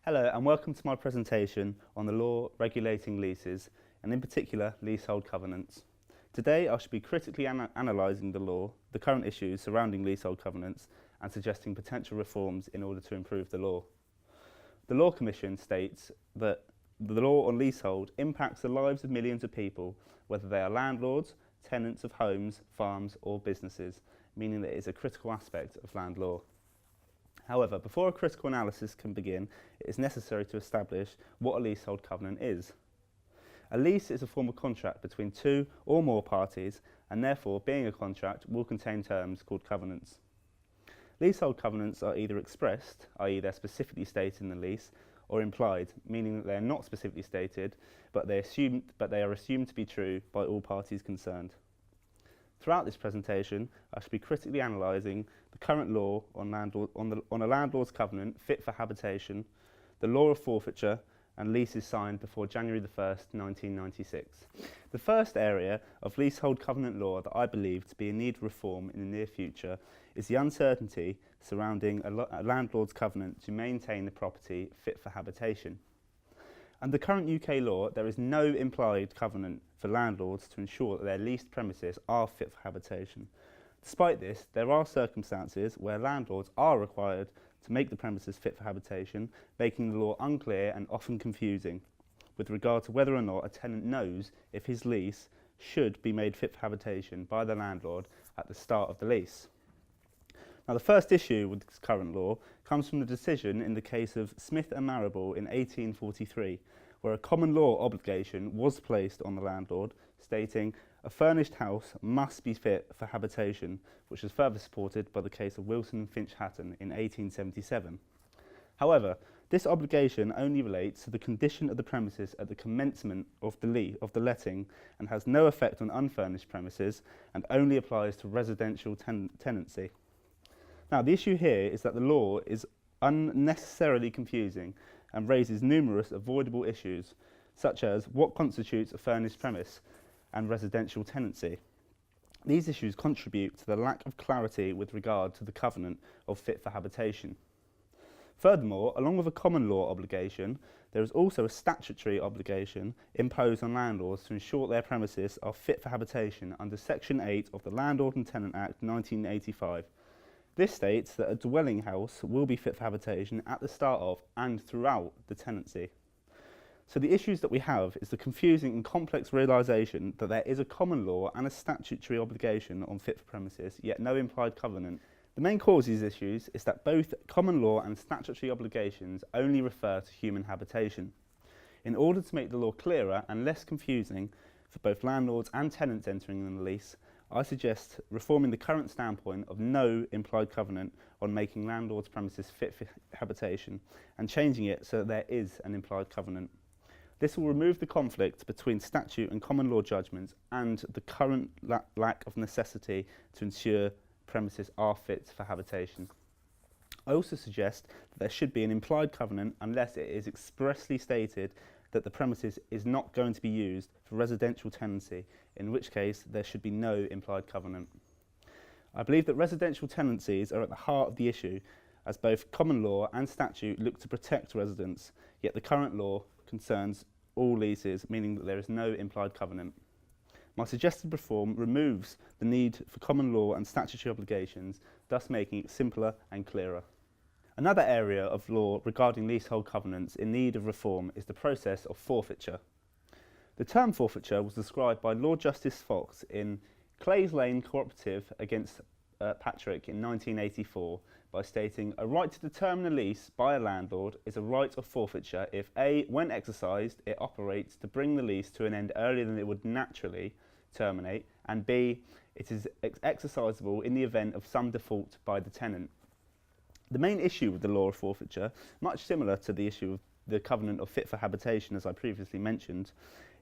Hello and welcome to my presentation on the law regulating leases and in particular leasehold covenants. Today I shall be critically analysing the law, the current issues surrounding leasehold covenants and suggesting potential reforms in order to improve the law. The Law Commission states that the law on leasehold impacts the lives of millions of people, whether they are landlords, tenants of homes, farms or businesses, meaning that it is a critical aspect of land law. However, before a critical analysis can begin, it is necessary to establish what a leasehold covenant is. A lease is a form of contract between two or more parties, and therefore, being a contract, will contain terms called covenants. Leasehold covenants are either expressed, i.e. they're specifically stated in the lease, or implied, meaning that they are not specifically stated, but they are assumed to be true by all parties concerned. Throughout this presentation, I shall be critically analysing the current law on a landlord's covenant fit for habitation, the law of forfeiture, and leases signed before January the 1st, 1996. The first area of leasehold covenant law that I believe to be in need of reform in the near future is the uncertainty surrounding a landlord's covenant to maintain the property fit for habitation. Under current UK law, there is no implied covenant for landlords to ensure that their leased premises are fit for habitation. Despite this, there are circumstances where landlords are required to make the premises fit for habitation, making the law unclear and often confusing with regard to whether or not a tenant knows if his lease should be made fit for habitation by the landlord at the start of the lease. Now, the first issue with this current law comes from the decision in the case of Smith and Marrable in 1843, where a common law obligation was placed on the landlord, stating a furnished house must be fit for habitation, which was further supported by the case of Wilson and Finch Hatton in 1877. However, this obligation only relates to the condition of the premises at the commencement of the letting and has no effect on unfurnished premises and only applies to residential tenancy. Now, the issue here is that the law is unnecessarily confusing and raises numerous avoidable issues, such as what constitutes a furnished premise and residential tenancy. These issues contribute to the lack of clarity with regard to the covenant of fit for habitation. Furthermore, along with a common law obligation, there is also a statutory obligation imposed on landlords to ensure their premises are fit for habitation under Section 8 of the Landlord and Tenant Act 1985. This states that a dwelling house will be fit for habitation at the start of and throughout the tenancy. So the issues that we have is the confusing and complex realisation that there is a common law and a statutory obligation on fit for premises, yet no implied covenant. The main cause of these issues is that both common law and statutory obligations only refer to human habitation. In order to make the law clearer and less confusing for both landlords and tenants entering in the lease, I suggest reforming the current standpoint of no implied covenant on making landlords' premises fit for habitation and changing it so that there is an implied covenant. This will remove the conflict between statute and common law judgments and the current lack of necessity to ensure premises are fit for habitation. I also suggest that there should be an implied covenant unless it is expressly stated that the premises is not going to be used for residential tenancy, in which case there should be no implied covenant. I believe that residential tenancies are at the heart of the issue, as both common law and statute look to protect residents, yet the current law concerns all leases, meaning that there is no implied covenant. My suggested reform removes the need for common law and statutory obligations, thus making it simpler and clearer. Another area of law regarding leasehold covenants in need of reform is the process of forfeiture. The term forfeiture was described by Lord Justice Fox in Clays Lane Cooperative against Patrick in 1984 by stating, a right to determine a lease by a landlord is a right of forfeiture if A, when exercised, it operates to bring the lease to an end earlier than it would naturally terminate, and B, it is exercisable in the event of some default by the tenant. The main issue with the law of forfeiture, much similar to the issue of the covenant of fit for habitation as I previously mentioned,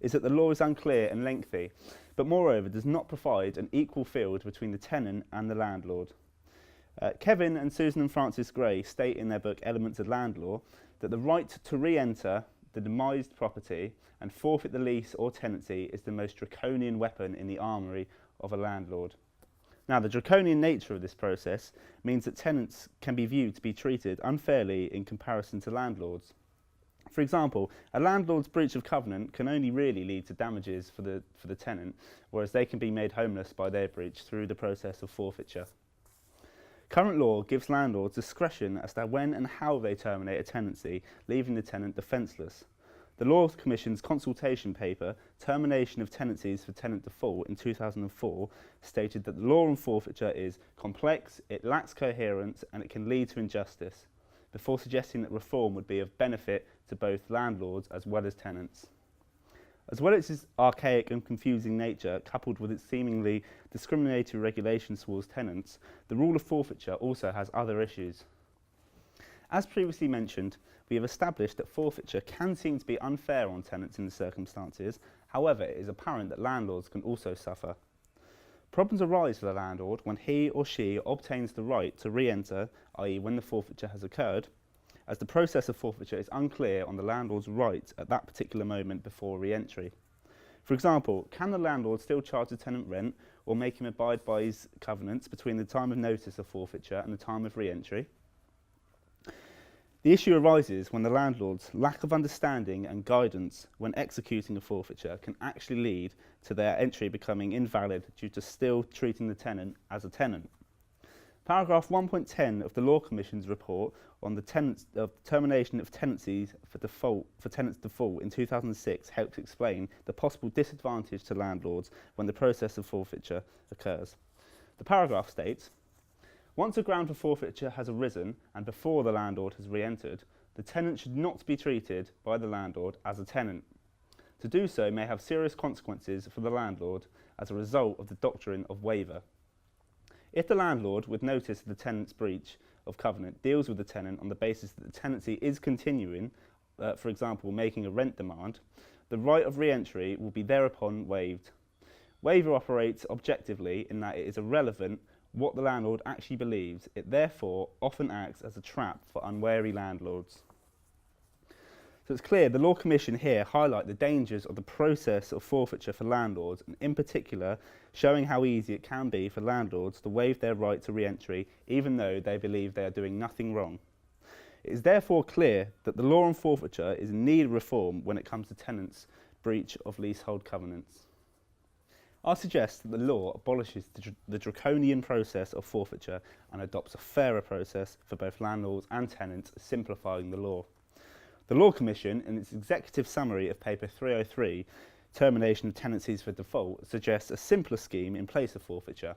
is that the law is unclear and lengthy, but moreover does not provide an equal field between the tenant and the landlord. Kevin and Susan and Francis Gray state in their book Elements of Land Law that the right to re-enter the demised property and forfeit the lease or tenancy is the most draconian weapon in the armoury of a landlord. Now, the draconian nature of this process means that tenants can be viewed to be treated unfairly in comparison to landlords. For example, a landlord's breach of covenant can only really lead to damages for the tenant, whereas they can be made homeless by their breach through the process of forfeiture. Current law gives landlords discretion as to when and how they terminate a tenancy, leaving the tenant defenceless. The Law Commission's consultation paper, Termination of Tenancies for Tenant Default in 2004, stated that the law on forfeiture is complex, it lacks coherence, and it can lead to injustice, before suggesting that reform would be of benefit to both landlords as well as tenants. As well as its archaic and confusing nature, coupled with its seemingly discriminatory regulations towards tenants, the rule of forfeiture also has other issues. As previously mentioned, we have established that forfeiture can seem to be unfair on tenants in the circumstances. However, it is apparent that landlords can also suffer. Problems arise for the landlord when he or she obtains the right to re-enter, i.e. when the forfeiture has occurred, as the process of forfeiture is unclear on the landlord's right at that particular moment before re-entry. For example, can the landlord still charge the tenant rent or make him abide by his covenants between the time of notice of forfeiture and the time of re-entry? The issue arises when the landlord's lack of understanding and guidance when executing a forfeiture can actually lead to their entry becoming invalid due to still treating the tenant as a tenant. Paragraph 1.10 of the Law Commission's report on the termination of tenancies for tenants default in 2006 helps explain the possible disadvantage to landlords when the process of forfeiture occurs. The paragraph states, once a ground for forfeiture has arisen and before the landlord has re-entered, the tenant should not be treated by the landlord as a tenant. To do so may have serious consequences for the landlord as a result of the doctrine of waiver. If the landlord, with notice of the tenant's breach of covenant, deals with the tenant on the basis that the tenancy is continuing, for example making a rent demand, the right of re-entry will be thereupon waived. Waiver operates objectively in that it is irrelevant what the landlord actually believes. It therefore often acts as a trap for unwary landlords. So it's clear the Law Commission here highlight the dangers of the process of forfeiture for landlords, and in particular showing how easy it can be for landlords to waive their right to re-entry even though they believe they are doing nothing wrong. It is therefore clear that the law on forfeiture is in need of reform when it comes to tenants' breach of leasehold covenants. I suggest that the law abolishes the draconian process of forfeiture and adopts a fairer process for both landlords and tenants, simplifying the law. The Law Commission, in its executive summary of paper 303, Termination of Tenancies for Default, suggests a simpler scheme in place of forfeiture.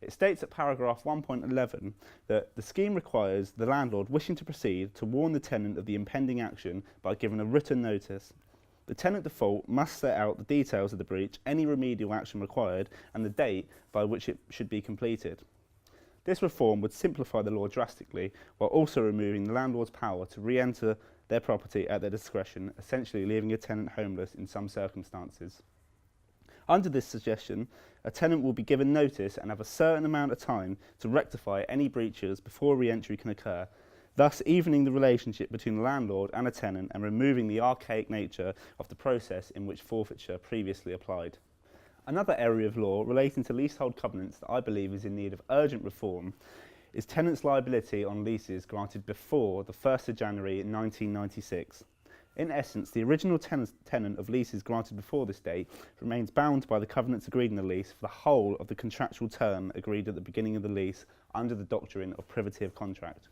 It states at paragraph 1.11 that the scheme requires the landlord wishing to proceed to warn the tenant of the impending action by giving a written notice. The tenant default must set out the details of the breach, any remedial action required, and the date by which it should be completed. This reform would simplify the law drastically, while also removing the landlord's power to re-enter their property at their discretion, essentially leaving a tenant homeless in some circumstances. Under this suggestion, a tenant will be given notice and have a certain amount of time to rectify any breaches before re-entry can occur, thus evening the relationship between the landlord and a tenant and removing the archaic nature of the process in which forfeiture previously applied. Another area of law relating to leasehold covenants that I believe is in need of urgent reform is tenants' liability on leases granted before the 1st of January 1996. In essence, the original tenant of leases granted before this date remains bound by the covenants agreed in the lease for the whole of the contractual term agreed at the beginning of the lease under the doctrine of privity of contract.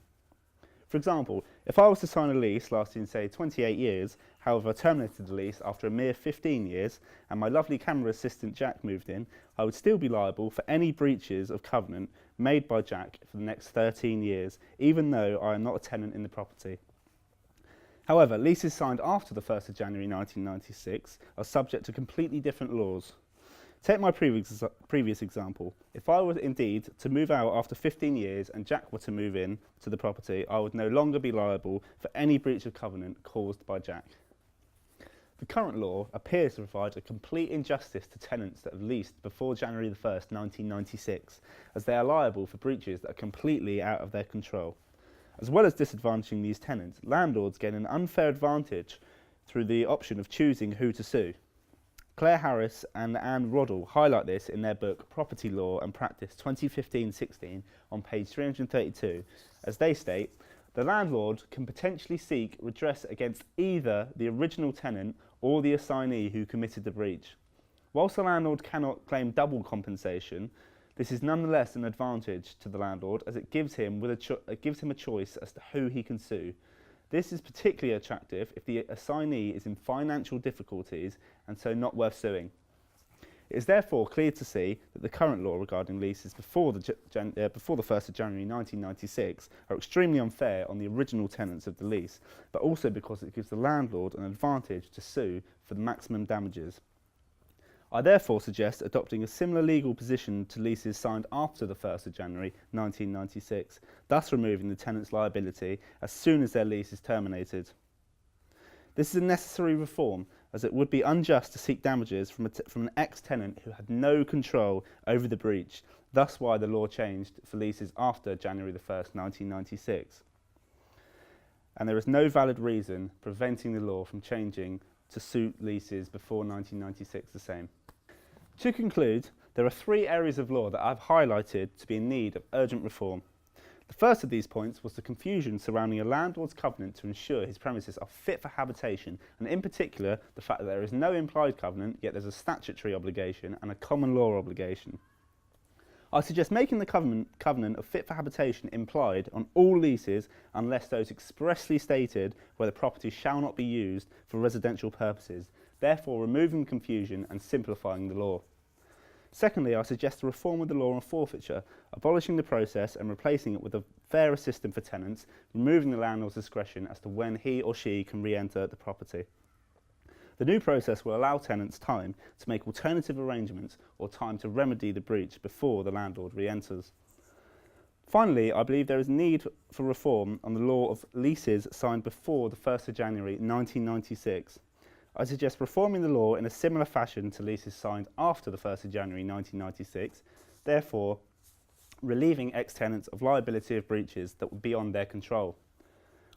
For example, if I was to sign a lease lasting, say, 28 years, however I terminated the lease after a mere 15 years, and my lovely camera assistant Jack moved in, I would still be liable for any breaches of covenant made by Jack for the next 13 years, even though I am not a tenant in the property. However, leases signed after the 1st of January 1996 are subject to completely different laws. Take my previous example. If I were indeed to move out after 15 years and Jack were to move in to the property, I would no longer be liable for any breach of covenant caused by Jack. The current law appears to provide a complete injustice to tenants that have leased before January the 1st, 1996, as they are liable for breaches that are completely out of their control. As well as disadvantaging these tenants, landlords gain an unfair advantage through the option of choosing who to sue. Claire Harris and Anne Roddle highlight this in their book Property Law and Practice 2015-16 on page 332, as they state, The landlord can potentially seek redress against either the original tenant or the assignee who committed the breach. Whilst the landlord cannot claim double compensation, this is nonetheless an advantage to the landlord as it gives him a choice as to who he can sue. This is particularly attractive if the assignee is in financial difficulties and so not worth suing. It is therefore clear to see that the current law regarding leases before the 1st of January 1996 are extremely unfair on the original tenants of the lease, but also because it gives the landlord an advantage to sue for the maximum damages. I therefore suggest adopting a similar legal position to leases signed after the 1st of January 1996, thus removing the tenant's liability as soon as their lease is terminated. This is a necessary reform, as it would be unjust to seek damages from an ex-tenant who had no control over the breach, thus why the law changed for leases after January the 1st, 1996. And there is no valid reason preventing the law from changing to suit leases before 1996 the same. To conclude, there are 3 areas of law that I've highlighted to be in need of urgent reform. The first of these points was the confusion surrounding a landlord's covenant to ensure his premises are fit for habitation, and in particular the fact that there is no implied covenant, yet there's a statutory obligation and a common law obligation. I suggest making the covenant of fit for habitation implied on all leases unless those expressly stated where the property shall not be used for residential purposes, therefore removing confusion and simplifying the law. Secondly, I suggest a reform of the law on forfeiture, abolishing the process and replacing it with a fairer system for tenants, removing the landlord's discretion as to when he or she can re-enter the property. The new process will allow tenants time to make alternative arrangements or time to remedy the breach before the landlord re-enters. Finally, I believe there is need for reform on the law of leases signed before the 1st of January 1996. I suggest reforming the law in a similar fashion to leases signed after the 1st of January 1996, therefore relieving ex-tenants of liability of breaches that would be beyond their control.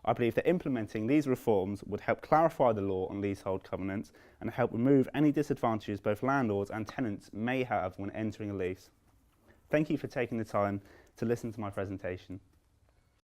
I believe that implementing these reforms would help clarify the law on leasehold covenants and help remove any disadvantages both landlords and tenants may have when entering a lease. Thank you for taking the time to listen to my presentation.